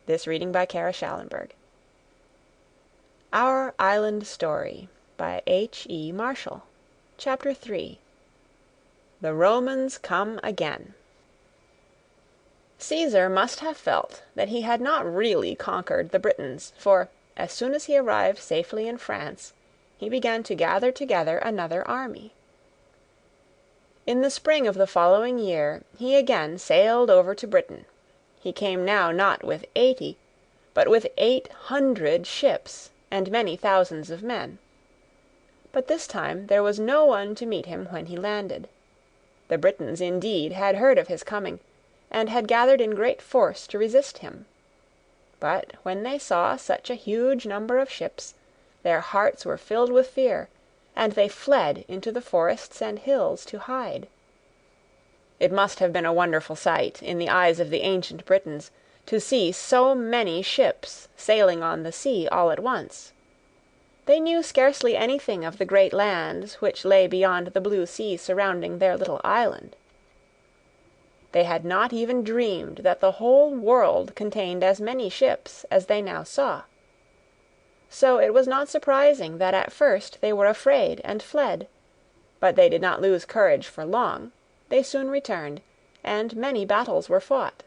This reading by Kara Schallenberg. Our Island Story by H.E. Marshall. Chapter 3. The Romans Come Again. Caesar must have felt that he had not really conquered the Britons, for, as soon as he arrived safely in France, he began to gather together another army. In the spring of the following year he again sailed over to Britain. He came now not with 80, but with 800 ships and many thousands of men. But this time there was no one to meet him when he landed. The Britons indeed had heard of his coming, and had gathered in great force to resist him. But when they saw such a huge number of ships, their hearts were filled with fear, and they fled into the forests and hills to hide. It must have been a wonderful sight, in the eyes of the ancient Britons, to see so many ships sailing on the sea all at once. They knew scarcely anything of the great lands which lay beyond the blue sea surrounding their little island. They had not even dreamed that the whole world contained as many ships as they now saw. So it was not surprising that at first they were afraid and fled. But they did not lose courage for long. They soon returned, and many battles were fought.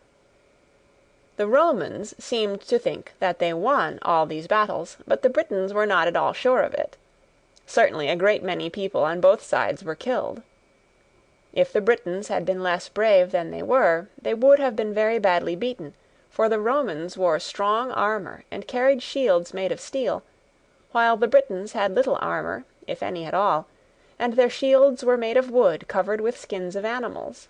The Romans seemed to think that they won all these battles, but the Britons were not at all sure of it. Certainly a great many people on both sides were killed. If the Britons had been less brave than they were, they would have been very badly beaten, for the Romans wore strong armor and carried shields made of steel, while the Britons had little armor, if any at all, and their shields were made of wood covered with skins of animals.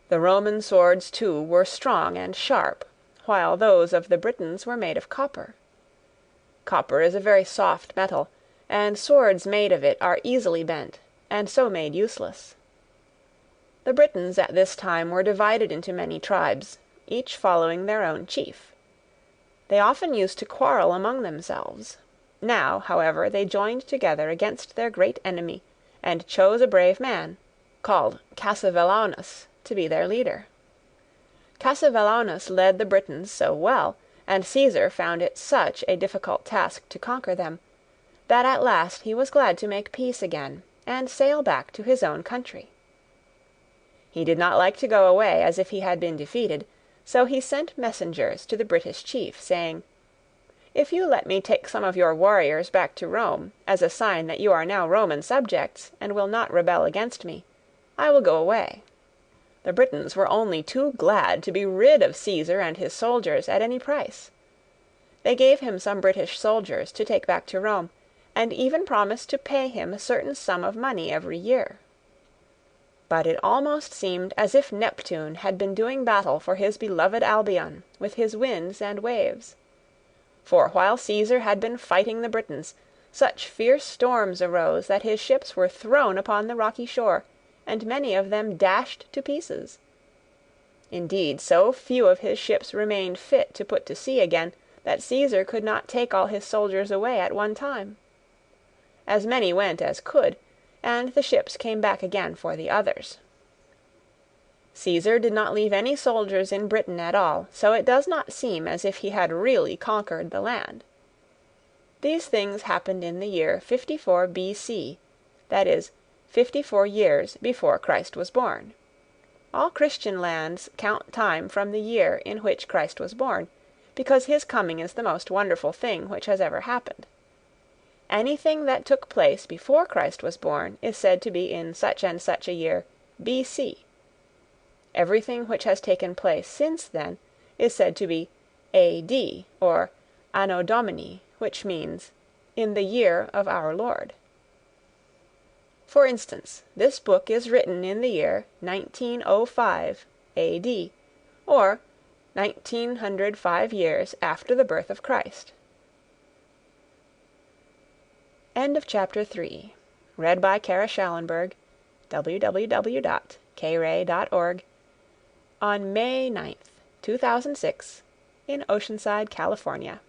The Roman swords, too, were strong and sharp, while those of the Britons were made of copper. Copper is a very soft metal, and swords made of it are easily bent, and so made useless. The Britons at this time were divided into many tribes, each following their own chief. They often used to quarrel among themselves. Now, however, they joined together against their great enemy, and chose a brave man, called Cassivellaunus, to be their leader. Cassivellaunus led the Britons so well, and Caesar found it such a difficult task to conquer them, that at last he was glad to make peace again, and sail back to his own country. He did not like to go away as if he had been defeated, so he sent messengers to the British chief, saying, "If you let me take some of your warriors back to Rome, as a sign that you are now Roman subjects, and will not rebel against me, I will go away." The Britons were only too glad to be rid of Caesar and his soldiers at any price. They gave him some British soldiers to take back to Rome, and even promised to pay him a certain sum of money every year. But it almost seemed as if Neptune had been doing battle for his beloved Albion with his winds and waves. For while Caesar had been fighting the Britons, such fierce storms arose that his ships were thrown upon the rocky shore, and many of them dashed to pieces. Indeed, so few of his ships remained fit to put to sea again, that Caesar could not take all his soldiers away at one time. As many went as could, and the ships came back again for the others. Caesar did not leave any soldiers in Britain at all, so it does not seem as if he had really conquered the land. These things happened in the year 54 B.C., that is, 54 years before Christ was born. All Christian lands count time from the year in which Christ was born, because his coming is the most wonderful thing which has ever happened. Anything that took place before Christ was born is said to be in such and such a year B.C. Everything which has taken place since then is said to be A.D., or Anno Domini, which means in the year of our Lord. For instance, this book is written in the year 1905 A.D., or 1905 years after the birth of Christ. End of Chapter 3. Read by Kara Schallenberg, www.kray.org, on May 9th, 2006, in Oceanside, California.